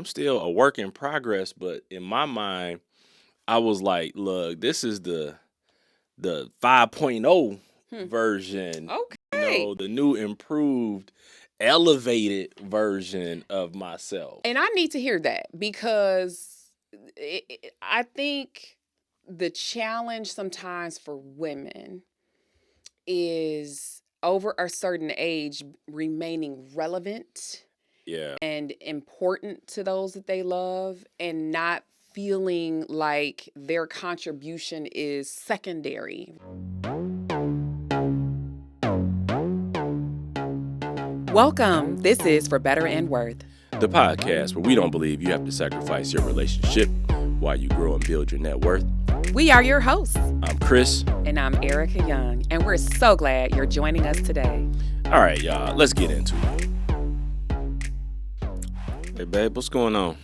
still a work in progress, but in my mind, I was like, look, this is the 5.0 version. Okay. The new improved elevated version of myself. And I need to hear that because I think the challenge sometimes for women is over a certain age remaining relevant and important to those that they love and not feeling like their contribution is secondary. Welcome. This is For Better and Worth, the podcast where we don't believe you have to sacrifice your relationship while you grow and build your net worth. We are your hosts. I'm Chris. And I'm Ericka Young, and we're so glad you're joining us today. All right, y'all, let's get into it. Hey, babe, what's going on?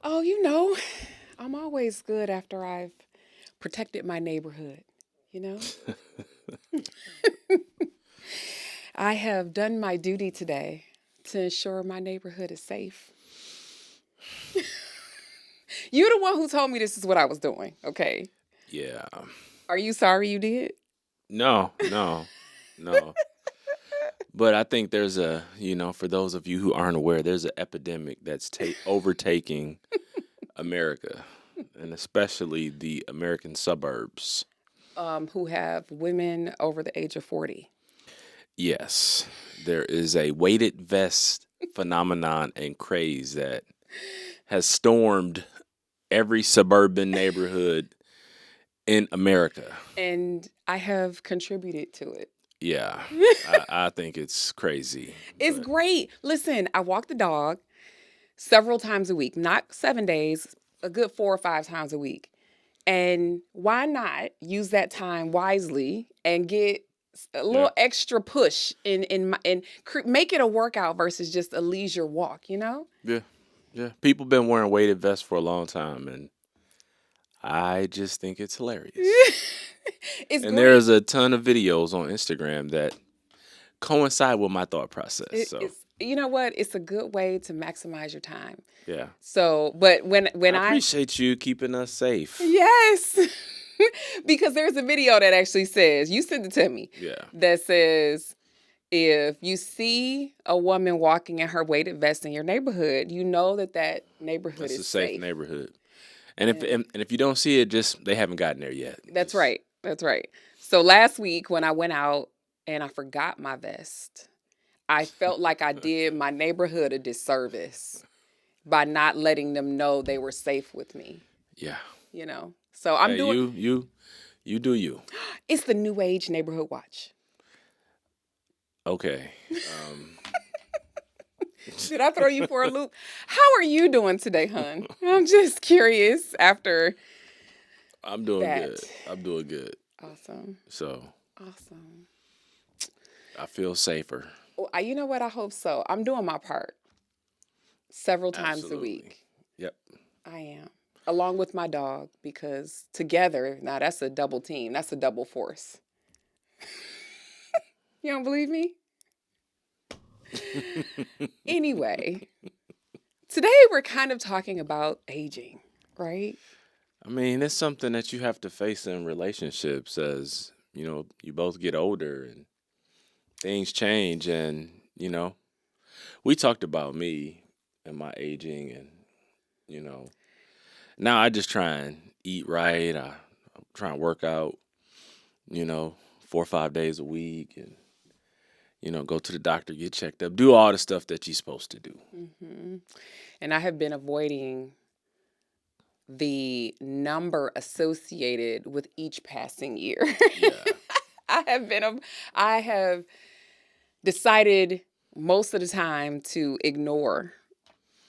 Oh, I'm always good after I've protected my neighborhood, I have done my duty today to ensure my neighborhood is safe. You're the one who told me this is what I was doing, okay? Yeah. Are you sorry you did? No. But I think there's for those of you who aren't aware, there's an epidemic that's overtaking America, and especially the American suburbs. Who have women over the age of 40. Yes. There is a weighted vest phenomenon and craze that has stormed every suburban neighborhood in America. And I have contributed to it. Yeah, I think it's crazy. It's great. Listen, I walk the dog several times a week, not 7 days, a good 4 or 5 times a week. And why not use that time wisely and get a little extra push and make it a workout versus just a leisure walk, Yeah. People been wearing weighted vests for a long time, and I just think it's hilarious. It's and great. There's a ton of videos on Instagram that coincide with my thought process. You know what? It's a good way to maximize your time. Yeah. So, but when I appreciate you keeping us safe. Yes. Because there's a video that actually says, you sent it to me. Yeah. That says, if you see a woman walking in her weighted vest in your neighborhood, you know that neighborhood is a safe neighborhood. And if you don't see it, just they haven't gotten there yet. That's right. So last week when I went out and I forgot my vest, I felt like I did my neighborhood a disservice by not letting them know they were safe with me. Yeah. So I'm doing you do you. It's the New Age Neighborhood Watch. Okay. Did I throw you for a loop? How are you doing today, hon? I'm just curious after I'm doing that. good. I'm doing good. Awesome. Awesome. I feel safer. Well, you know what? I hope so. I'm doing my part several times a week. Yep. I am. Along with my dog, because together, now that's a double team. That's a double force. You don't believe me? Anyway, today we're kind of talking about aging, right? I mean, it's something that you have to face in relationships as, you both get older and things change. And, we talked about me and my aging and, now I just try and eat right. I try and work out, 4 or 5 days a week and, go to the doctor, get checked up, do all the stuff that you're supposed to do. Mm-hmm. And I have been avoiding the number associated with each passing year. Yeah. I have decided most of the time to ignore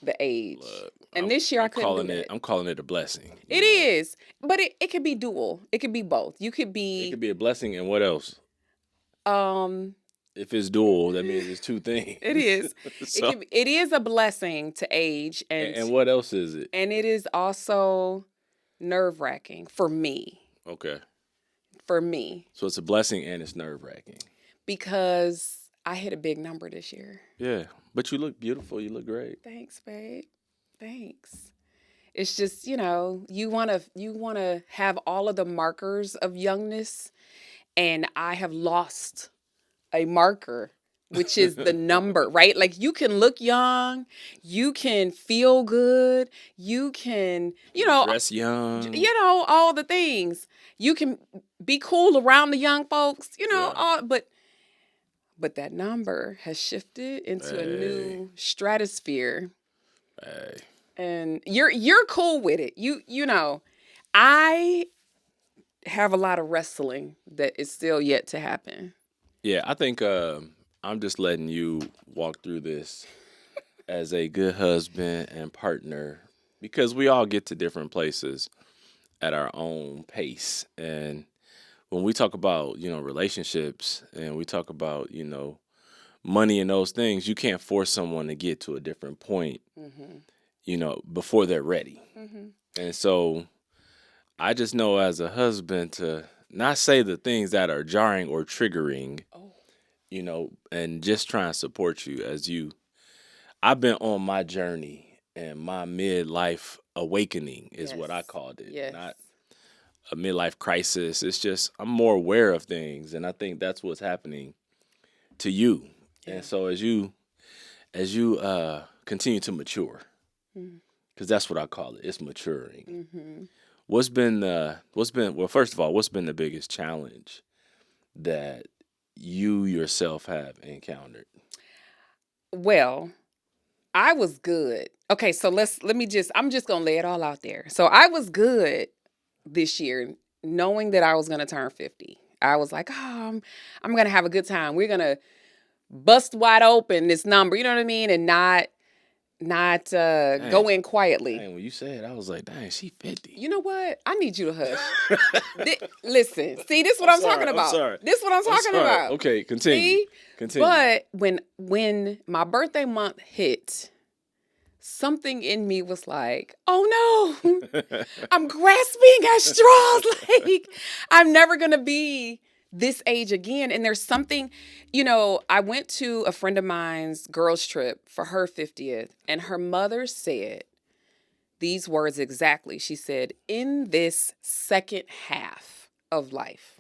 the age. Look, and this year I couldn't do it. I'm calling it a blessing. It is. But it could be dual. It could be both. It could be a blessing, and what else? If it's dual, that means it's two things. It is. It is a blessing to age. And what else is it? And it is also nerve-wracking for me. Okay. For me. So it's a blessing and it's nerve-wracking. Because I hit a big number this year. Yeah. But you look beautiful. You look great. Thanks, babe. Thanks. It's just, you want to have all of the markers of youngness, and I have lost a marker, which is the number, right? Like, you can look young, you can feel good, you can, Dress young. all the things. You can be cool around the young folks, Yeah. all, but that number has shifted into a Hey, new stratosphere, hey. and you're cool with it. I have a lot of wrestling that is still yet to happen. Yeah, I think I'm just letting you walk through this as a good husband and partner because we all get to different places at our own pace. And when we talk about, relationships and we talk about, money and those things, you can't force someone to get to a different point, Mhm. before they're ready. Mhm. And so I just know as a husband to not say the things that are jarring or triggering, Oh. and just try and support you as you. I've been on my journey and my midlife awakening is what I Yes. called it, Yes. not a midlife crisis. It's just I'm more aware of things, and I think that's what's happening to you. Yeah. And so as you continue to mature, Mhm. because that's what I call it. It's maturing. Mhm. Well, first of all, what's been the biggest challenge that you yourself have encountered? Well, I was good. Okay, so let me just I'm just going to lay it all out there. So I was good this year knowing that I was going to turn 50. I was like, "Oh, I'm going to have a good time. We're going to bust wide open this number, you know what I mean, and not Dang, go in quietly." dang, when you said it, I was like, dang, she 50. You know what? I need you to hush. Listen, see, this is what I'm I'm talking sorry. I'm about. sorry. This is what I'm I'm talking sorry. about. Okay, continue. See? Continue. But when my birthday month hit, something in me was like, "Oh no, I'm grasping at straws. Like, I'm never gonna be this age again." And there's something, I went to a friend of mine's girls' trip for her 50th, and her mother said these words exactly. She said, "In this second half of life,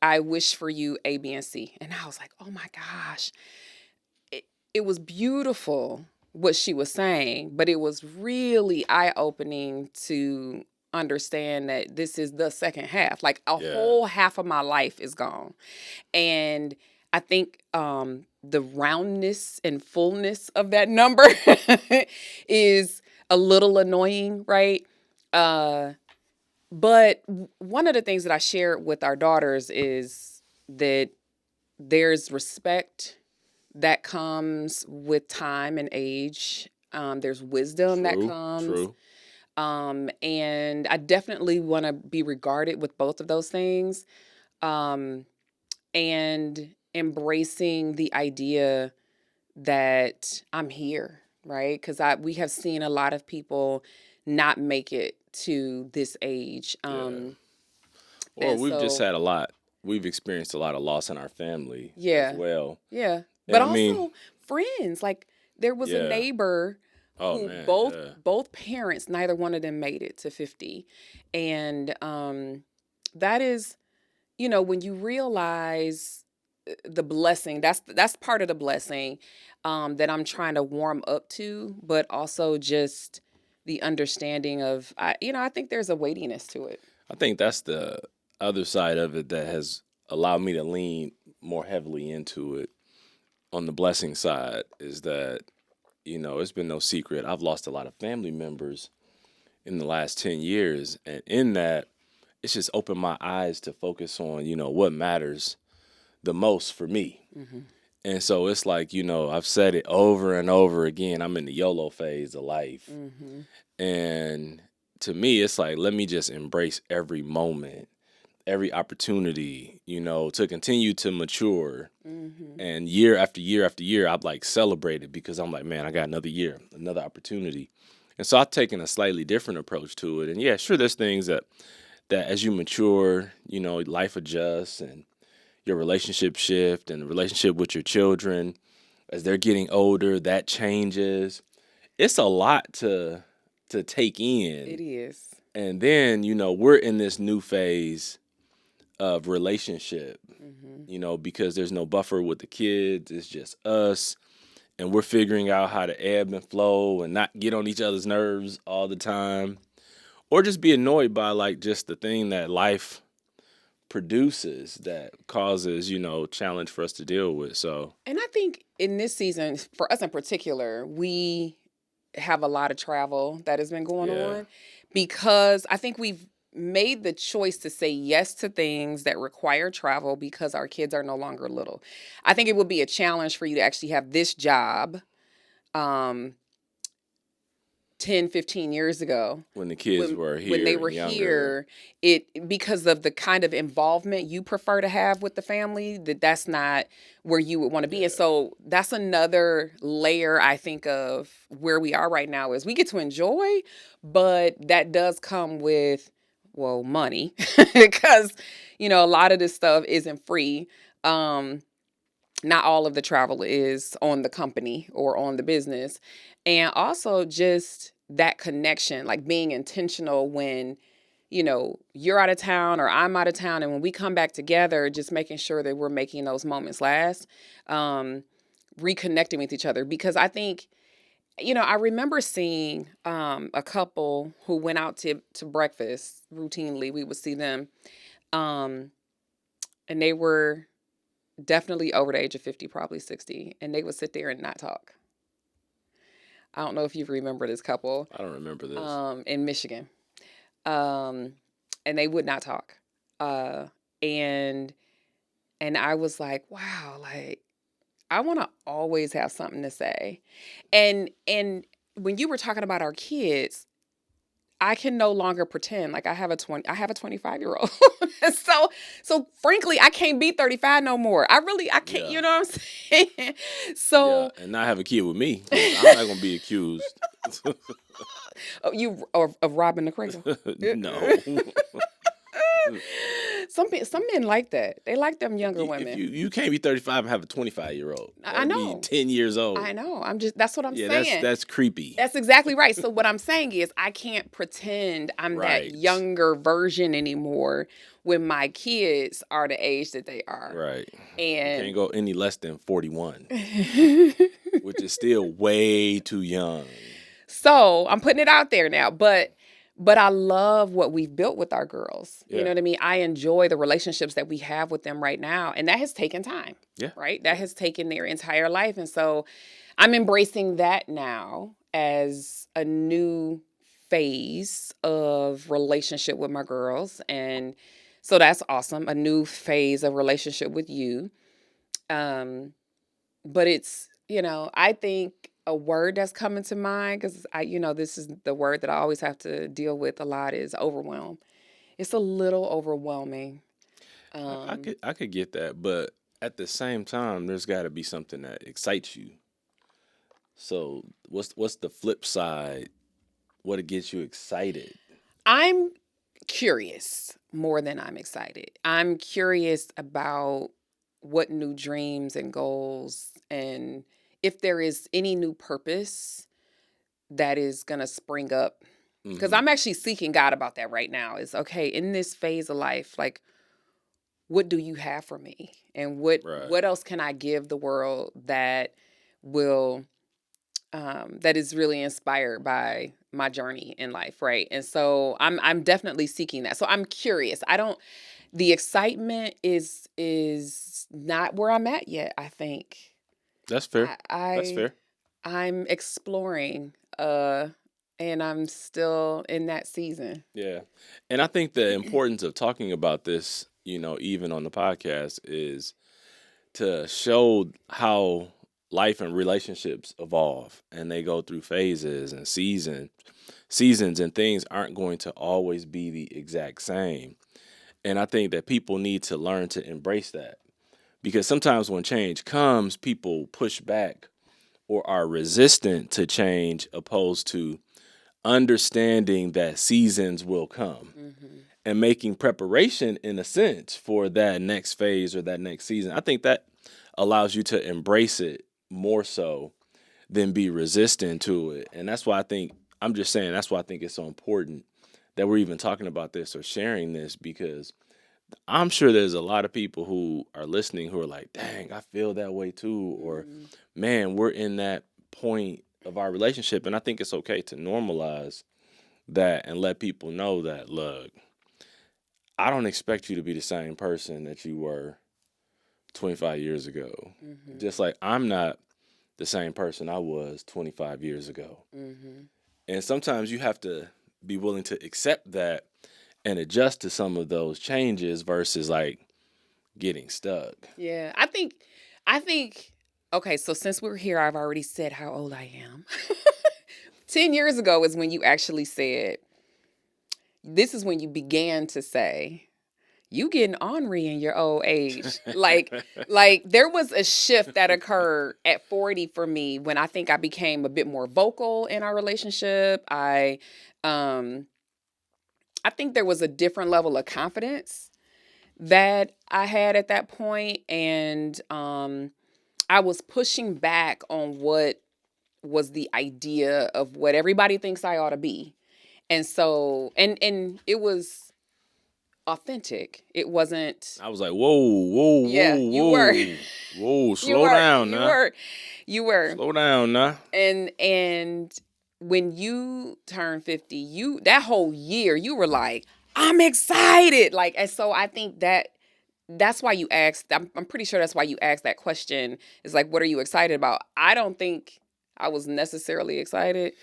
I wish for you A, B, and C." And I was like, "Oh my gosh." It was beautiful what she was saying, but it was really eye-opening to understand that this is the second half. Like, a Yeah. whole half of my life is gone. And I think the roundness and fullness of that number is a little annoying, right? Uh, but one of the things that I shared with our daughters is that there's respect that comes with time and age. There's wisdom that True. comes. True. And I definitely want to be regarded with both of those things. Um, and embracing the idea that I'm here, right? Because we have seen a lot of people not make it to this age. Yeah. Or And we've just so, had a lot. We've experienced a lot of loss in our family as yeah, well. yeah. And But I mean, also friends. Like, there was a yeah. neighbor Oh who man. both Yeah. both parents, neither one of them made it to 50. And that is, when you realize the blessing, that's part of the blessing that I'm trying to warm up to, but also just the understanding of, I think there's a weightiness to it. I think that's the other side of it that has allowed me to lean more heavily into it on the blessing side is that, it's been no secret. I've lost a lot of family members in the last 10 years. And in that, it's just opened my eyes to focus on, what matters the most for me. Mm-hmm. And so it's like, I've said it over and over again. I'm in the YOLO phase of life. Mm-hmm. And to me, it's like, let me just embrace every moment, every opportunity, to continue to mature. Mm-hmm. And year after year after year, I've like celebrated because I'm like, man, I got another year, another opportunity. And so I've taken a slightly different approach to it. And yeah, sure, there's things that as you mature, life adjusts and your relationship shift and the relationship with your children as they're getting older, that changes. it's a lot to take It in. is. And then, we're in this new phase of relationship, Mm-hmm. because there's no buffer with the kids. It's just us. And we're figuring out how to ebb and flow and not get on each other's nerves all the time. Or just be annoyed by like just the thing that life produces that causes, challenge for us to deal with. So And I think in this season, for us in particular, we have a lot of travel that has been going yeah. on because I think we've made the choice to say yes to things that require travel because our kids are no longer little. I think it would be a challenge for you to actually have this job um 10, 15 years ago When the kids were when they here were and younger. here, it because of the kind of involvement you prefer to have with the family, that's not where you would want to be. And Yeah. so that's another layer I think of where we are right now is we get to enjoy, but that does come with money because a lot of this stuff isn't free. Not all of the travel is on the company or on the business. And also just that connection, like being intentional when, you're out of town or I'm out of town. And when we come back together, just making sure that we're making those moments last, reconnecting with each other. Because I think, I remember seeing a couple who went out to breakfast routinely. We would see them. Um, and they were definitely over the age of 50, probably 60, and they would sit there and not talk. I don't know if you remember this couple I don't remember this. in Michigan. Um, and they would not talk. Uh, and and I was like, wow, like I want to always have something to say. And when you were talking about our kids, I can no longer pretend like I have a 25-year-old. So frankly, I can't be 35 no more. I can't, Yeah. you know what I'm saying? Yeah. So And not have a kid with me. 'Cause I'm not gonna be accused. of robbing the cradle. No. Some men like that. They like them younger If women. you can't be 35 and have a 25-year-old. I That'd be know. 10 years old. I know. That's what I'm Yeah, saying. that's creepy. That's exactly right. So what I'm saying is I can't pretend I'm Right. that younger version anymore when my kids are the age that they are. Right. You And can't go any less than 41, which is still way too young. so I'm putting it out there now, but I love what we've built with our girls. You Yeah. know what I mean? I enjoy the relationships that we have with them right now, and that has taken time. Yeah. Right? That has taken their entire life, and so I'm embracing that now as a new phase of relationship with my girls, and so that's awesome. A new phase of relationship with you. Um, but it's, I think a word that's coming to mind, because this is the word that I always have to deal with a lot, is overwhelm. It's a little overwhelming. I could get that, but at the same time, there's got to be something that excites you. So what's the flip side? What it gets you excited? I'm curious more than I'm excited. I'm curious about what new dreams and goals and if there is any new purpose that is going to spring up. Because Mhm. I'm actually seeking God about that right now. Is okay, in this phase of life, like, what do you have for me? And Right. what else can I give the world that will that is really inspired by my journey in life, right? And so I'm definitely seeking that. So I'm curious. I don't the excitement is not where I'm at yet, I think. That's fair. That's I fair. I'm exploring and I'm still in that season. Yeah. And I think the importance of talking about this, even on the podcast, is to show how life and relationships evolve and they go through phases and seasons, and things aren't going to always be the exact same. And I think that people need to learn to embrace that, because sometimes when change comes, people push back or are resistant to change, opposed to understanding that seasons will come Mm-hmm. and making preparation, in a sense, for that next phase or that next season. I think that allows you to embrace it more so than be resistant to it. And that's why I'm just saying, that's why I think it's so important that we're even talking about this or sharing this, because I'm sure there's a lot of people who are listening who are like, dang, I feel that way too. Or, Mm. man, we're in that point of our relationship. And I think it's okay to normalize that and let people know that, look, I don't expect you to be the same person that you were 25 years ago. Mm-hmm. Just like I'm not the same person I was 25 years ago. Mm-hmm. And sometimes you have to be willing to accept that and adjust to some of those changes versus like getting stuck. Yeah, I think okay, so since we're here, I've already said how old I am. 10 years ago is when you actually said, this is when you began to say, you getting ornery in your old age. Like there was a shift that occurred at 40 for me when I think I became a bit more vocal in our relationship. Um I think there was a different level of confidence that I had at that point, and I was pushing back on what was the idea of what everybody thinks I ought to be. And so and it was authentic. It wasn't. I was like, whoa, whoa, Yeah, whoa, you were. whoa, whoa, You slow were. down You now. were. You were. Slow down now. And when you turned 50, that whole year you were like, I'm excited. Like, and so I think that's why you asked. I'm pretty sure that's why you asked that question. Is like, what are you excited about? I don't think I was necessarily excited.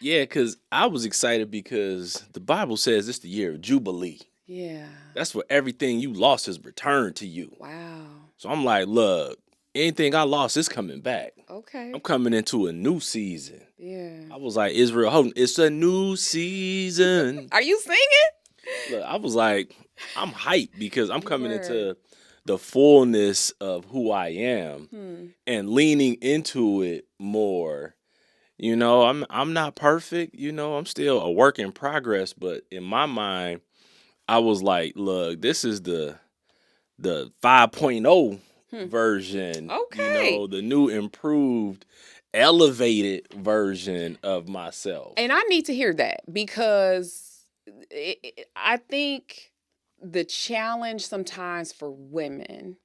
Yeah, because I was excited because the Bible says it's the year of Jubilee. Yeah. That's where everything you lost is returned to you. Wow. So I'm like, look, anything I lost is coming back. Okay. I'm coming into a new season. Yeah. I was like, Israel, hold on, it's a new season. Are you singing? Look, I was like, I'm hyped because I'm You coming were. into the fullness of who I am and leaning into it more. You know, I'm not perfect. You know, I'm still a work in progress. But in my mind, I was like, look, this is the 5.0 version. Okay. You know, the new improved, elevated version of myself. And I need to hear that because I think the challenge sometimes for women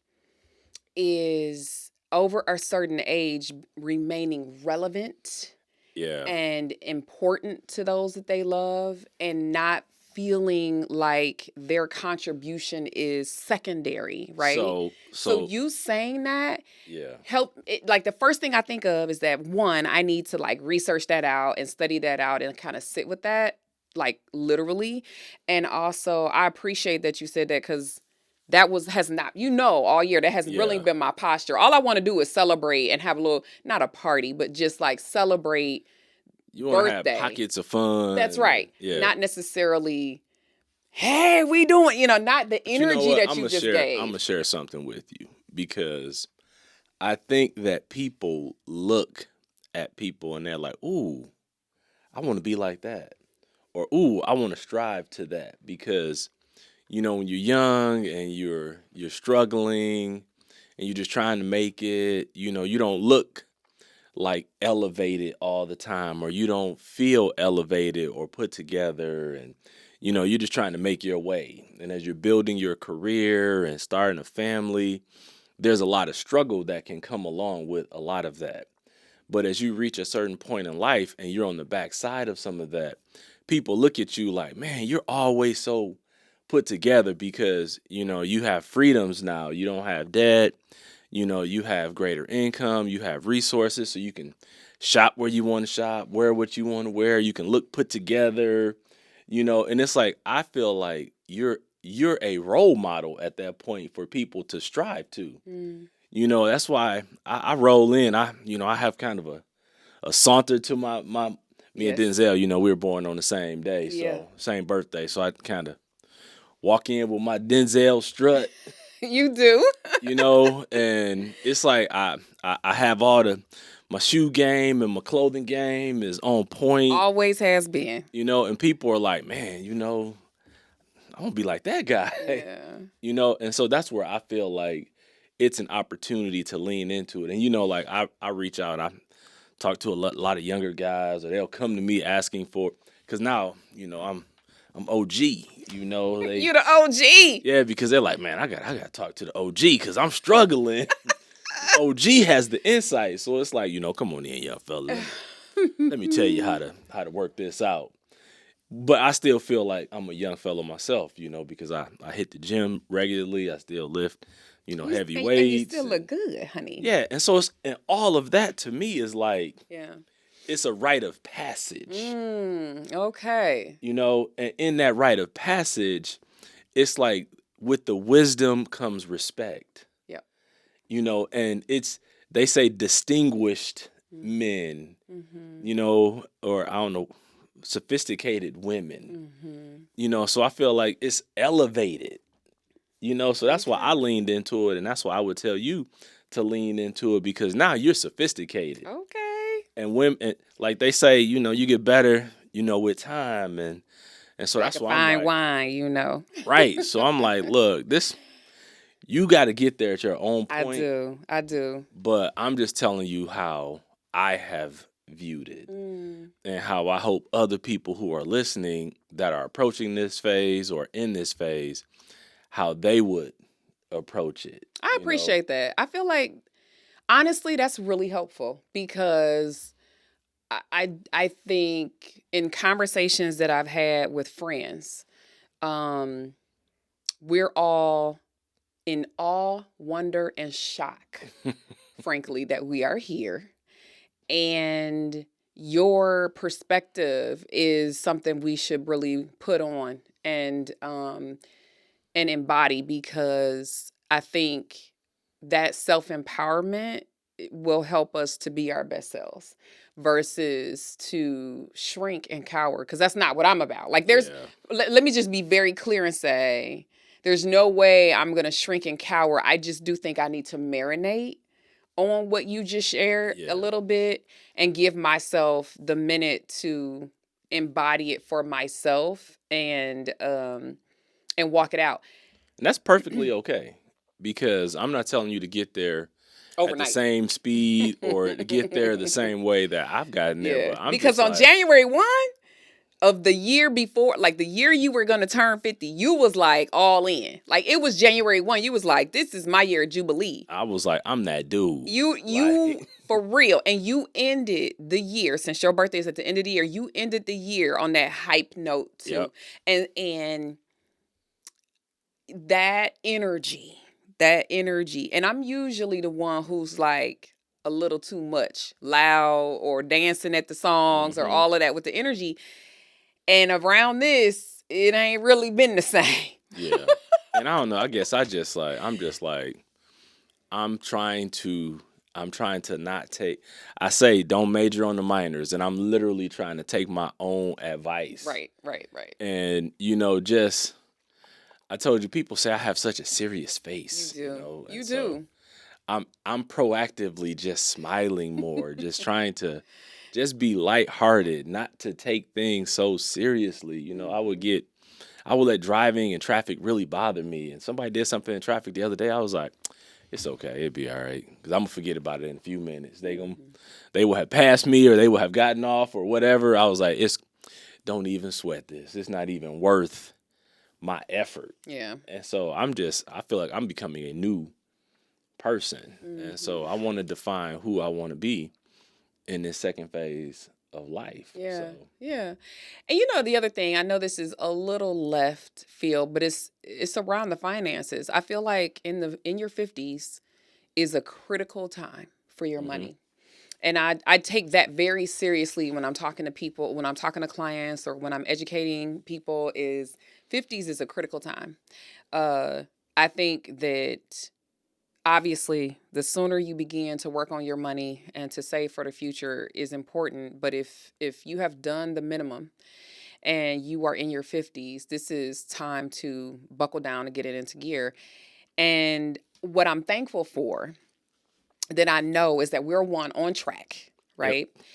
is over a certain age remaining relevant Yeah. and important to those that they love and not feeling like their contribution is secondary, right? So you saying that help it, like the first thing I think of is that one, I need to like research that out and study that out and kind of sit with that like literally. And also I appreciate that you said that because has not, all year that hasn't really been my posture. All I want to do is celebrate and have a little, not a party, but just like celebrate. You want to birthday. have pockets of fun. That's right. Yeah. Not necessarily, hey, we doing, not the energy that you just gave. I'm going to share something with you because I think that people look at people and they're like, ooh, I want to be like that. Or, ooh, I want to strive to that because, when you're young and you're struggling and you're just trying to make it, you don't look like elevated all the time, or you don't feel elevated or put together, and you're just trying to make your way. And as you're building your career and starting a family, there's a lot of struggle that can come along with a lot of that. But as you reach a certain point in life and you're on the backside of some of that, people look at you like, man, you're always so put together because you have freedoms now. You don't have debt. You have greater income, you have resources, so you can shop where you want to shop, wear what you want to wear, you can look put together, and it's like, I feel like you're a role model at that point for people to strive to. That's why I roll in. I have kind of a saunter to my me and Denzel, we were born on the same day, so same birthday, so I kind of walk in with my Denzel strut. You do. And it's like I have my shoe game and my clothing game is on point. Always has been. And people are like, man, I want to be like that guy. Yeah. And so that's where I feel like it's an opportunity to lean into it. And like I reach out, I talk to a lot of younger guys, or they'll come to me asking for, because now, I'm OG, You the OG. yeah, because they're like, man, I got to talk to the OG because I'm struggling. OG has the insight, so it's like, come on in, young fella. Let me tell you how to work this out. But I still feel like I'm a young fellow myself, because I hit the gym regularly. I still lift, heavy weights. And you still look good, honey. Yeah, and so and all of that to me is like, Yeah. it's a rite of passage. Okay. And in that rite of passage, it's like with the wisdom comes respect. Yep. And they say distinguished men, or I don't know, sophisticated women, so I feel like it's elevated, so that's why I leaned into it. And that's why I would tell you to lean into it, because now you're sophisticated. Okay. And women, like they say, you get better, with time. And so that's why I'm fine like, wine, right. So I'm like, look, you got to get there at your own point. I do. But I'm just telling you how I have viewed it, and how I hope other people who are listening that are approaching this phase or in this phase, how they would approach it. I appreciate that. I feel like, honestly, that's really helpful, because I think in conversations that I've had with friends, we're all in awe, wonder, and shock, frankly, that we are here. And your perspective is something we should really put on and embody, because I think that self-empowerment will help us to be our best selves versus to shrink and cower, because that's not what I'm about. Like, let me just be very clear and say, there's no way I'm going to shrink and cower. I just do think I need to marinate on what you just shared a little bit and give myself the minute to embody it for myself and walk it out. And that's perfectly okay, because I'm not telling you to get there overnight at the same speed or to get there the same way that I've gotten there. But I'm because on January 1 of the year before, like the year you were going to turn 50, you was like all in. Like, it was January 1. You was like, this is my year of Jubilee. I was like, I'm that dude. You for real. And you ended the year, since your birthday is at the end of the year, you ended the year on that hype note too. Yep. And that energy. And I'm usually the one who's like a little too much loud or dancing at the songs or all of that with the energy. And around this, it ain't really been the same. Yeah. And I don't know. I guess I'm trying to not take, I say don't major on the minors, and I'm literally trying to take my own advice. Right. And, I told you, people say I have such a serious face. You do. So I'm proactively just smiling more, just trying to just be lighthearted, not to take things so seriously. I would let driving and traffic really bother me. And somebody did something in traffic the other day. I was like, it's okay. It'll be all right. Because I'm going to forget about it in a few minutes. They will have passed me, or they will have gotten off or whatever. I was like, don't even sweat this. It's not even worth my effort. Yeah. And so I feel like I'm becoming a new person. And so I want to define who I want to be in this second phase of life. Yeah. Yeah. And the other thing, I know this is a little left field, but it's around the finances. I feel like in your 50s is a critical time for your money. And I take that very seriously when I'm talking to people, when I'm talking to clients, or when I'm educating people. Is 50s is a critical time. I think that obviously the sooner you begin to work on your money and to save for the future is important. But if you have done the minimum and you are in your 50s, this is time to buckle down and get it into gear. And what I'm thankful for, that I know, is that we're on track, right? Yep.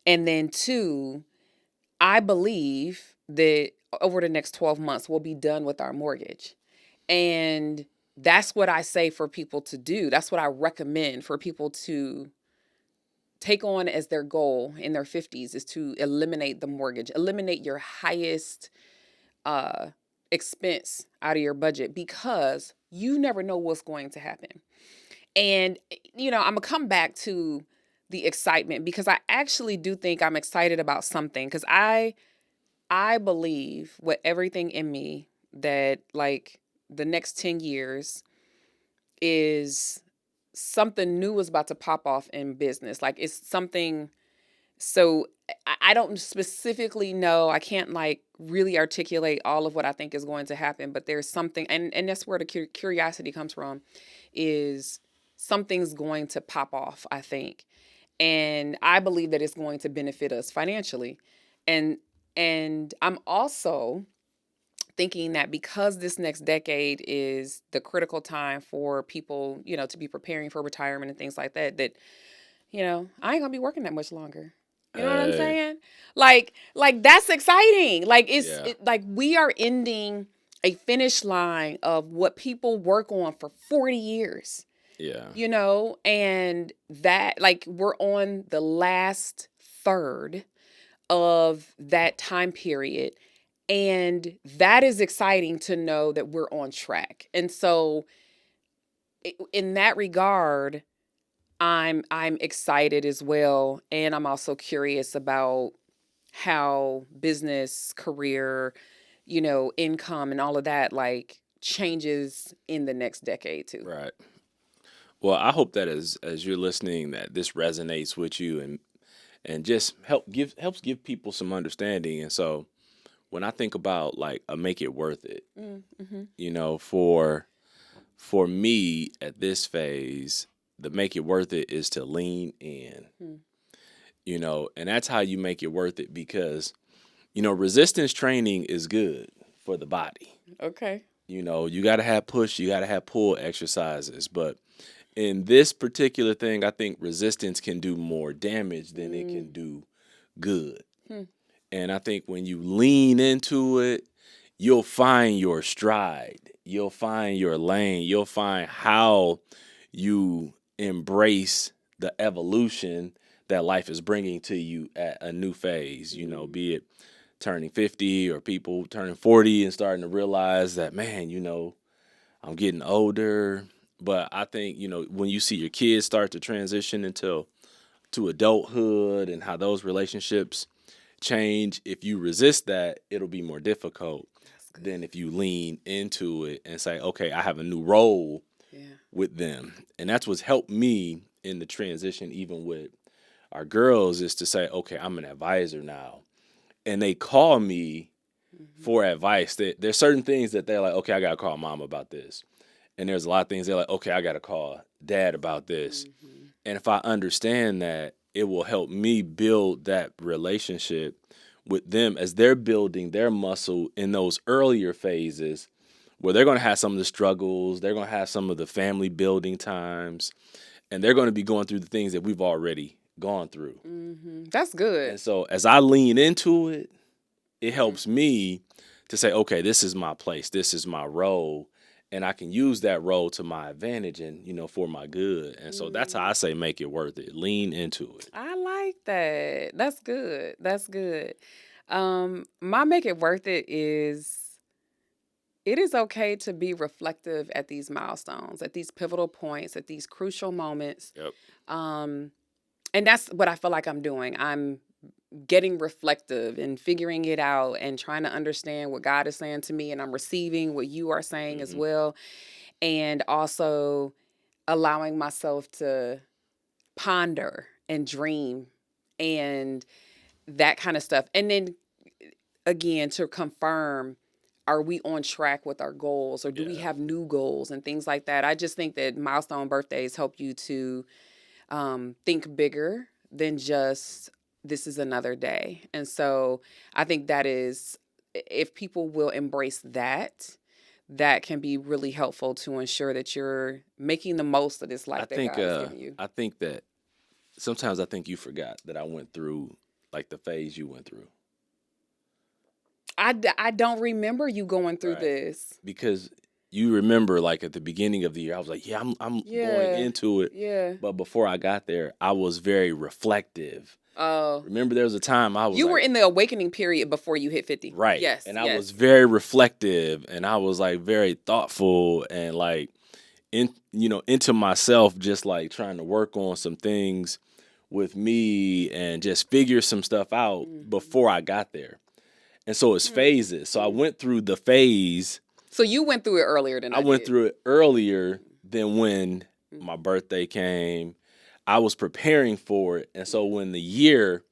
And then 2, I believe that over the next 12 months, we'll be done with our mortgage. And that's what I say for people to do. That's what I recommend for people to take on as their goal in their 50s is to eliminate the mortgage, eliminate your highest uh, expense out of your budget, because you never know what's going to happen. And, I'm going to come back to the excitement, because I actually do think I'm excited about something, because I believe with everything in me that, like, the next 10 years is something new is about to pop off in business. Like, it's something. So I don't specifically know. I can't, like, really articulate all of what I think is going to happen, but there's something, and that's where the curiosity comes from, is something's going to pop off, I think. And I believe that it's going to benefit us financially. And I'm also thinking that because this next decade is the critical time for people, to be preparing for retirement and things like that, I ain't gonna be working that much longer. You know what I'm Hey, saying? Like that's exciting. Like yeah, like we are ending a finish line of what people work on for 40 years. yeah, And that, like, we're on the last third of that time period. And that is exciting to know that we're on track. And so in that regard, I'm excited as well, and I'm also curious about how business, career, income and all of that, like, changes in the next decade too. right. Well, I hope that as you're listening, that this resonates with you and just helps give people some understanding. And so when I think about like a make it worth it, Mm-hmm. for me at this phase, the make it worth it is to lean in, Mm. and that's how you make it worth it because, resistance training is good for the body. Okay. You got to have push, you got to have pull exercises. But in this particular thing, I think resistance can do more damage than it can do good. Hmm. And I think when you lean into it, you'll find your stride. You'll find your lane. You'll find how you embrace the evolution that life is bringing to you at a new phase, be it turning 50 or people turning 40 and starting to realize that, man, I'm getting older. But I think, when you see your kids start to transition to adulthood and how those relationships change, if you resist that, it'll be more difficult than if you lean into it and say, okay, I have a new role Yeah. with them. And that's what's helped me in the transition, even with our girls, is to say, okay, I'm an advisor now. And they call me for advice. There's certain things that they're like, okay, I got to call mom about this. And there's a lot of things they're like, okay, I got to call dad about this. Mm-hmm. And if I understand that, it will help me build that relationship with them as they're building their muscle in those earlier phases where they're going to have some of the struggles, they're going to have some of the family building times, and they're going to be going through the things that we've already gone through. Mm-hmm. That's good. And so as I lean into it, it helps Mm-hmm. me to say, okay, this is my place, this is my role, and I can use that role to my advantage and, for my good. And so that's how I say make it worth it. Lean into it. I like that. That's good. That's good. My make it worth it is okay to be reflective at these milestones, at these pivotal points, at these crucial moments. Yep. Um, and that's what I feel like I'm doing. I'm getting reflective and figuring it out and trying to understand what God is saying to me, and I'm receiving what you are saying as Mm-hmm. well, and also allowing myself to ponder and dream and that kind of stuff. And then again, to confirm, are we on track with our goals, or do we Yeah. have new goals and things like that? I just think that milestone birthdays help you to think bigger than just this is another day. And so I think that is, if people will embrace that, that can be really helpful to ensure that you're making the most of this I life that think God has given you. I think that sometimes I think you forgot that I went through like the phase you went through. I don't remember you going through Right. this. Because you remember, like at the beginning of the year, I was like, yeah, I'm Yeah. going into it. Yeah. But before I got there, I was very reflective. Oh. Remember, there was a time I was You like, were in the awakening period before you hit 50. right. Yes. And I was very reflective, and I was like very thoughtful, and like into myself, just like trying to work on some things with me and just figure some stuff out before I got there. And so it's phases. So I went through the phase. So you went through it earlier than I went did. through it earlier than when my birthday came. I was preparing for it. And so when the year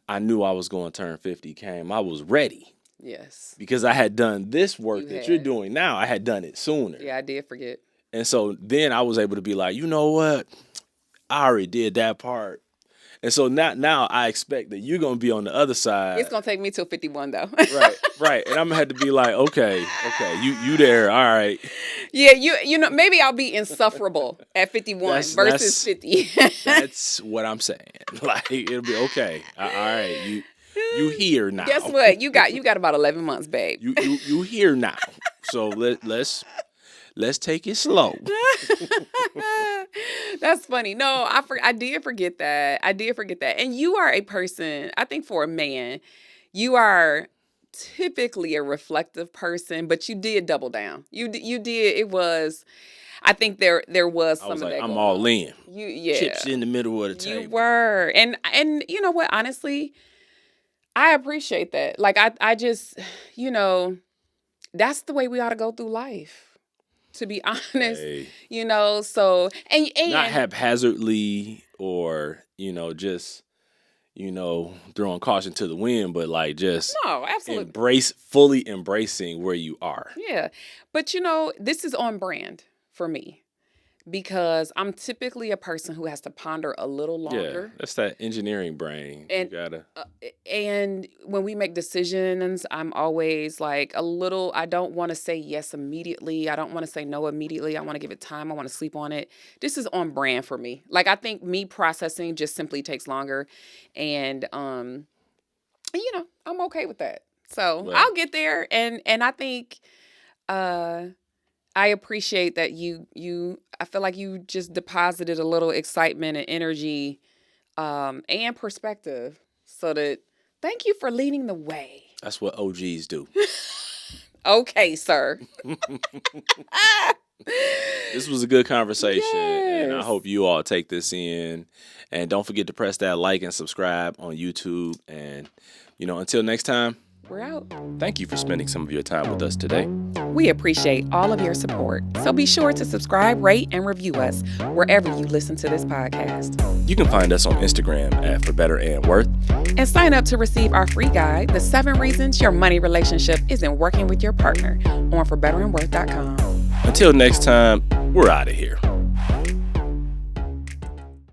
I knew I was going to turn 50 came, I was ready. Yes. Because I had done this work you're doing now. I had done it sooner. Yeah, I did forget. And so then I was able to be like, you know what? I already did that part. And so now I expect that you're going to be on the other side. It's going to take me till 51 though. Right. And I'm going to have to be like, okay, you there, all right. Yeah, you know, maybe I'll be insufferable at 51 versus 50. That's what I'm saying. Like, it'll be okay. All right, you here now. Guess what? You got about 11 months, babe. You here now. So let's take it slow. That's funny. No, I did forget that. And you are a person, I think for a man, you are typically a reflective person, but you did double down. You did. It was, I think there was some of that. I'm all in. Yeah. Chips in the middle of the table. You were. And you know what? Honestly, I appreciate that. Like I just, that's the way we ought to go through life. To be honest, so and not haphazardly or just throwing caution to the wind, but like just no, absolutely fully embracing where you are. Yeah, but this is on brand for me because I'm typically a person who has to ponder a little longer. Yeah, that's that engineering brain. And you gotta. And when we make decisions, I'm always like I don't want to say yes immediately. I don't want to say no immediately. I want to give it time. I want to sleep on it. This is on brand for me. Like, I think me processing just simply takes longer. And, I'm okay with that. So I'll get there. And I think, I appreciate that I feel like you just deposited a little excitement and energy, and perspective. So thank you for leading the way. That's what OGs do. Okay, sir. This was a good conversation, and I hope you all take this in. And don't forget to press that like and subscribe on YouTube. And, until next time, we're out. Thank you for spending some of your time with us today. We appreciate all of your support. So be sure to subscribe, rate, and review us wherever you listen to this podcast. You can find us on Instagram at For Better and Worth. And sign up to receive our free guide, The 7 Reasons Your Money Relationship Isn't Working with Your Partner, on ForBetterandWorth.com. Until next time, we're out of here.